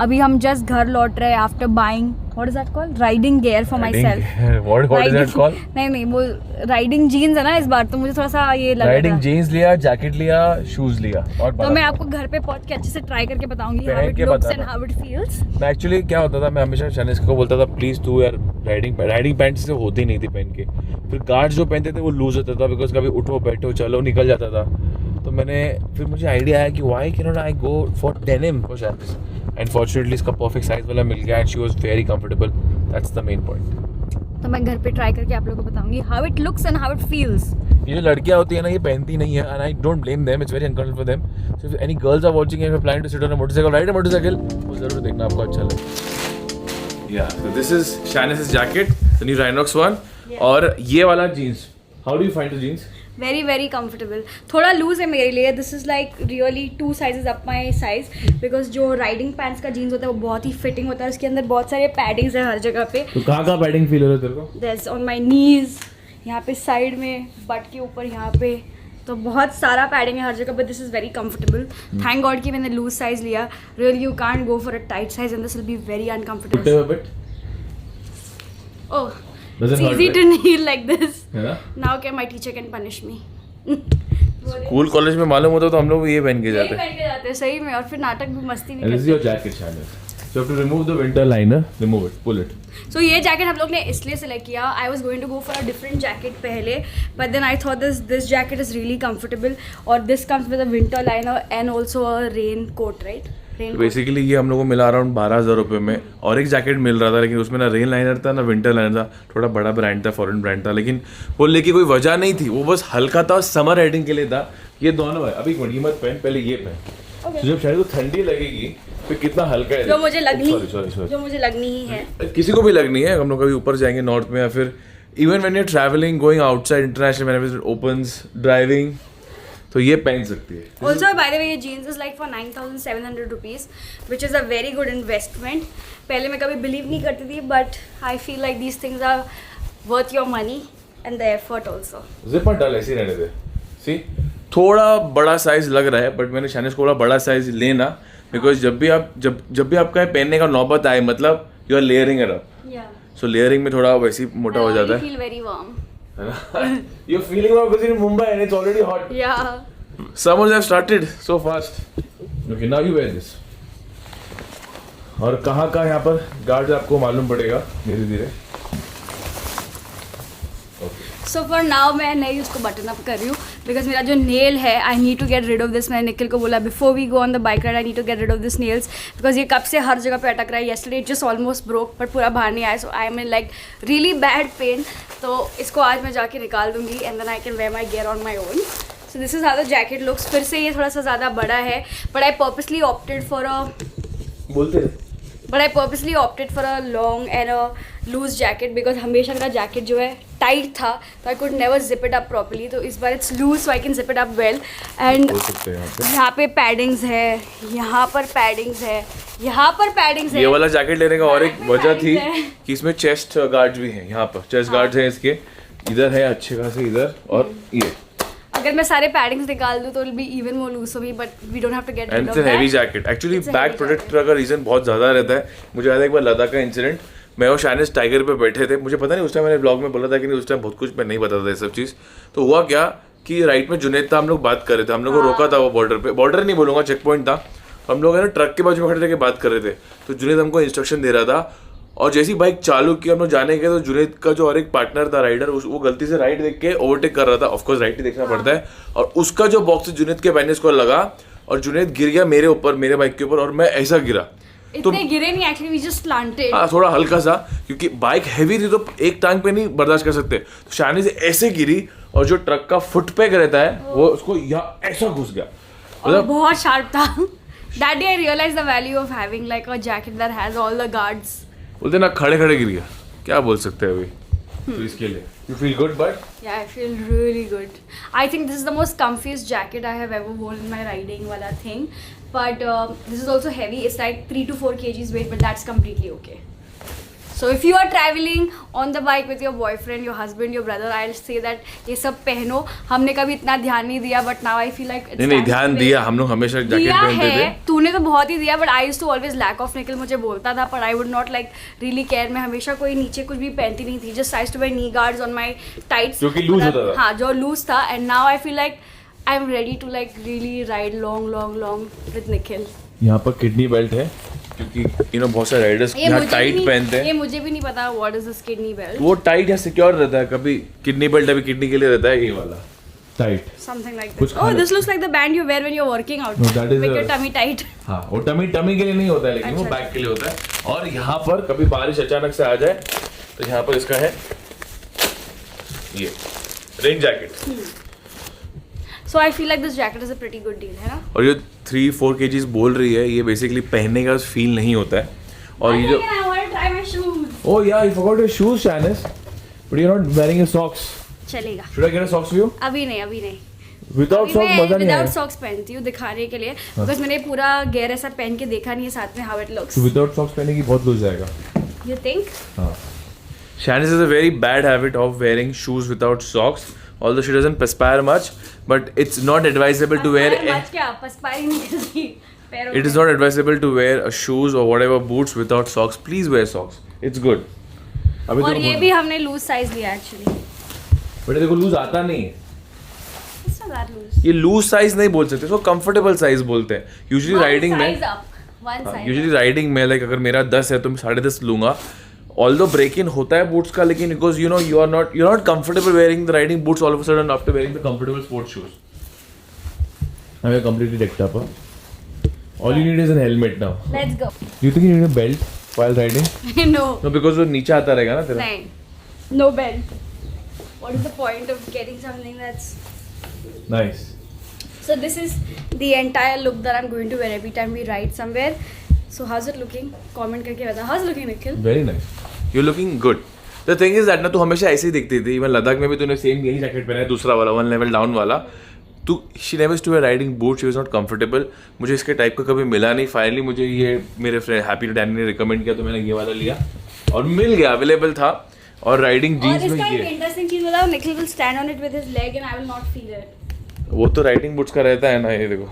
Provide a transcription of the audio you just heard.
अभी हम जस्ट घर लौट रहे हैं after buying what is that called riding gear for my self. What is that called? नहीं वो राइडिंग जीन्स है ना इस बार, तो मुझे थोड़ा सा ये लग रहा राइडिंग जीन्स लिया, जैकेट लिया, शूज लिया और तो मैं आपको घर पे पहुंच के अच्छे से ट्राई करके बताऊंगी how it looks and how it feels. मैं एक्चुअली क्या होता था, मैं हमेशा शनिश को बोलता था प्लीज तू यार राइडिंग पैंट से होती नहीं थी पहन के, फिर गार्ड्स जो पहनते थे वो लूज होता था बिकॉज कभी उठो बैठो चलो निकल जाता था। तो फिर मुझे आइडिया आया कि why can not I go for denim for Shanish, and fortunately इसका परफेक्ट साइज वाला मिल गया and she was very comfortable. That's the main point. तो मैं घर पे ट्राई करके आप लोगों को बताऊंगी how it looks and how it feels. ये जो लड़कियां होती है ना ये पहनती नहीं है and I don't blame them, it's very uncomfortable for them. So if any girls are watching and planning to sit on a motorcycle, ride a motorcycle, वो जरूर देखना, आपको अच्छा लगे। या सो दिस इज शैनिस's jacket, the new Rhinox one, और ये वाला jeans, how do you find the jeans? Very very comfortable, थोड़ा लूज है मेरे लिए, this is like really 2 sizes up my size because जो राइडिंग पैंट्स का जीन्स होता है वो बहुत ही फिटिंग होता है, उसके अंदर बहुत सारे पैडिंग्स है हर जगह पे। तो कहाँ पैडिंग फील हो रहा है तेरे को? दैट्स ऑन माई नीज, यहाँ पे साइड में, बट के ऊपर यहाँ पे, तो बहुत सारा पैडिंग है हर जगह, but this is very comfortable. Thank God कि मैंने लूज साइज लिया, really you can't go for a tight size and this will be very uncomfortable. Oh, it's easy to kneel like this. Now okay, my teacher can punish me. School college में मालूम होता तो हम लोग ये पहन के जाते हैं सही में, और फिर नाटक भी मस्ती भी करते। This is your jacket, Shanice. So you have to remove the winter liner, remove it, pull it. So ये जैकेट हम लोग ने इसलिए सिलेक्ट किया, I was going to go for a different jacket पहले, but then I thought this jacket is really comfortable और this comes with a winter liner and also a rain coat, right? Basically ये हम लोग को मिला around 12,000 रुपये में, और एक जैकेट मिल रहा था लेकिन उसमें ना रेन लाइनर था ना विंटर लाइनर था, थोड़ा बड़ा ब्रांड था, फॉरेन ब्रांड था, लेकिन वो लेके कोई वजह नहीं थी, वो बस हल्का था और समर राइडिंग के लिए था। ये दोनों है, अभी ये मत पहन, पहले ये पहन, तो जब शायद को ठंडी लगेगी फिर कितना हल्का है, जो मुझे लगनी, sorry. जो मुझे लगनी ही है, किसी को भी लगनी है। हम लोग कभी ऊपर जाएंगे नॉर्थ में, या फिर even when you travelling going outside international, whenever it opens driving, तो ये पहन सकती है। Also by the way ये jeans is like for 9,700 rupees which is a very good investment। पहले मैं कभी believe नहीं करती थी, but I feel like these things are worth your money and the effort also। Zip मत डाल, ऐसे रहने दे। See, थोड़ा बड़ा साइज लग रहा है, बट मैंने शानिश को बोला बड़ा साइज लेना, बिकॉज जब भी आपका पहनने का नौबत आए, मतलब you are layering it up, so layering में थोड़ा वैसे मोटा हो जाता है। I feel very warm। You're feeling warm because you're in Mumbai and it's already hot. Yeah. Summers have started so fast. Okay, now you wear this. और कहाँ का यहाँ पर गार्ड आपको मालूम पड़ेगा धीरे धीरे। सो फॉर नाउ मैं नहीं उसको बटन अप कर रही हूँ बिकॉज मेरा जो नेल है I need to get rid of this. मैंने निखिल को बोला before we go on the bike ride I need to get rid of this nails because ये कब से हर जगह पे अटक रहा है। Yesterday it just almost broke but पूरा बाहर नहीं आया, so I am in like really bad pain. तो इसको आज मैं जाके निकाल दूंगी and then I can where my gear on my own. So this is how the jacket looks. फिर से ये थोड़ा सा ज़्यादा बड़ा है but I purposely opted for a long and a loose jacket because हमेशा मेरा जैकेट जो है टाइट था तो I could never zip it up properly. तो इस बार it's loose so I can zip it up well. And यहाँ पे पैडिंग्स है, यहाँ पर पैडिंग्स है, यहाँ पर पैडिंग्स है। ये वाला जैकेट लेने का और एक वजह थी कि इसमें चेस्ट गार्ड्स भी हैं। यहाँ पर चेस्ट गार्ड्स हैं इसके, इधर है अच्छे खासे इधर, और ये अगर मैं सारे पैडिंग्स निकाल दूँ तो will be even more loose for me but we don't have to get rid of that. Heavy jacket actually back protector का रीजन बहुत ज़्यादा रहता है। मुझे याद है एक बार लद्दाख का इंसिडेंट, मैं और शानिस टाइगर पे बैठे थे, मुझे पता नहीं उस टाइम मैंने ब्लॉग में बोला था कि नहीं, उस टाइम बहुत कुछ मैं नहीं बताता था ये सब चीज़। तो हुआ क्या कि राइट में जुनैद था, हम लोग बात कर रहे थे, हम लोग को रोका था वो बॉर्डर पे, बॉर्डर नहीं बोलूँगा चेक पॉइंट था, तो हम लोग है ना ट्रक के बाजू में खड़े थे बात कर रहे थे। तो जुनैद हमको इंस्ट्रक्शन दे रहा था और जैसी बाइक चालू की हम लोग जाने के तो जुनैद का जो और एक पार्टनर था राइडर, वो गलती से राइट देख के ओवरटेक कर रहा था। ऑफकोर्स राइट ही देखना पड़ता है, और उसका जो बॉक्स जुनैद के पहनने को लगा और जुनैद गिर गया मेरे ऊपर, मेरे बाइक के ऊपर, और मैं ऐसा गिरा। इतने गिरे नहीं एक्चुअली, वी जस्ट प्लांटेड। हाँ थोड़ा हल्का सा, क्योंकि बाइक हैवी थी तो एक टांग पे नहीं बर्दाश्त कर सकते। तो शानी से ऐसे गिरी और जो ट्रक का फुट पैक रहता है वो उसको यहाँ ऐसा घुस गया, मतलब बहुत शार्प था। That day I realized the value of having like a jacket that has all the guards. बोलते ना खड़े खड़े गिर गया, क्या बोल सकते हैं अभी। तो इसके लिए you feel good but? Yeah, I feel really good. I think this is the most comfiest jacket I have ever worn in my riding wala thing. But this is also heavy. It's like 3 to 4 kgs weight, but that's completely okay. So if you are traveling on the bike with your boyfriend, your husband, your brother, I'll say that ये सब पहनो. हमने कभी इतना ध्यान नहीं दिया, but now I feel like it's नहीं ध्यान दिया, हम लोग हमेशा जैकेट दिया पहनते थे. है. तूने तो बहुत ही दिया, but I used to always lack off. Nikhil मुझे बोलता था, but I would not like really care. मैं हमेशा कोई नीचे कुछ भी पहनती नहीं थी. Just I used to wear knee guards on my tights. जो कि लूज होता था. हाँ, जो लूज था. And now I feel like I'm ready to like really ride long with Nikhil. यहाँ पर किडनी बेल्ट है क्योंकि बहुत सारे राइडर्स यहाँ टाइट पहनते हैं. ये मुझे भी नहीं पता what is this kidney belt. वो टाइट या सिक्योर रहता है. कभी किडनी बेल्ट अभी किडनी के लिए रहता है ये वाला tight. Something like this. Oh, this looks like the band you wear when you're working out. No, that is Make your tummy tight. हाँ, वो टमी के लिए नहीं होता है, लेकिन वो बैक के लिए होता है. और यहाँ पर कभी बारिश अचानक से आ जाए तो यहाँ पर इसका है ये rain jacket. So I feel like this jacket is a pretty good deal, है ना? और ये 3-4 kgs बोल रही है, ये बेसिकली पहनने का फील नहीं होता है. और ये जो I want to try my shoes. Oh yeah, you forgot your shoes, Shanice. But you're not wearing your socks. चलेगा. Should I get a socks for you? अभी नहीं. Without socks मजा नहीं विदाउट है. सॉक्स पहनती हूँ दिखाने के लिए, बिकॉज मैंने पूरा गेयर ऐसा पहन के देखा नहीं है साथ में how it looks. Without socks पहने की बहुत लूज जाएगा. You think? हाँ. Shanice has a very bad habit of wearing shoes without socks. Although she doesn't perspire much, but it's not advisable to wear. Much क्या perspire नहीं करती पैरों It is not advisable to wear a shoes or whatever boots without socks. Please wear socks. It's good. अभी और ये भी हमने loose size लिया एक्चुअली. बट देखो लूज आता नहीं है. It's not that loose. ये लूज साइज नहीं बोल सकते, इसको कंफर्टेबल साइज बोलते हैं. यूजुअली राइडिंग में यूजुअली राइडिंग में लाइक अगर मेरा 10 है तो मैं 10.5 लूंगा. Although break-in होता है boots का, लेकिन because you're not comfortable wearing the riding boots all of a sudden after wearing the comfortable sports shoes. Now you're completely decked up. All you need is an helmet now. Let's go. Do you think you need a belt while riding? No. No, because वो नीचे आता रहेगा ना तेरा. नहीं. No belt. What is the point of getting something that's... Nice. So this is the entire look that I'm going to wear every time we ride somewhere. So how's it looking? Comment करके बता. How's it looking, Nikhil? Very nice. You're looking good. The thing is that ना तू हमेशा ऐसे ही दिखती थी. Even Ladakh में भी तूने सेम यही जैकेट पहना है, दूसरा वाला 1 level down वाला. तू she never used to wear riding boots. She was not comfortable. मुझे इसके टाइप का कभी मिला नहीं. फाइनली मुझे ये मेरे फ्रेंड हैप्पी डैनी ने रिकमेंड किया तो मैंने ये वाला लिया और मिल गया, अवेलेबल था. और राइडिंग जीन्स में ये इंटरेस्टिंग चीज बताओ. Nikhil will stand on it with his leg and I will not feel it. वो तो राइडिंग बूट्स का रहता है ना. ये देखो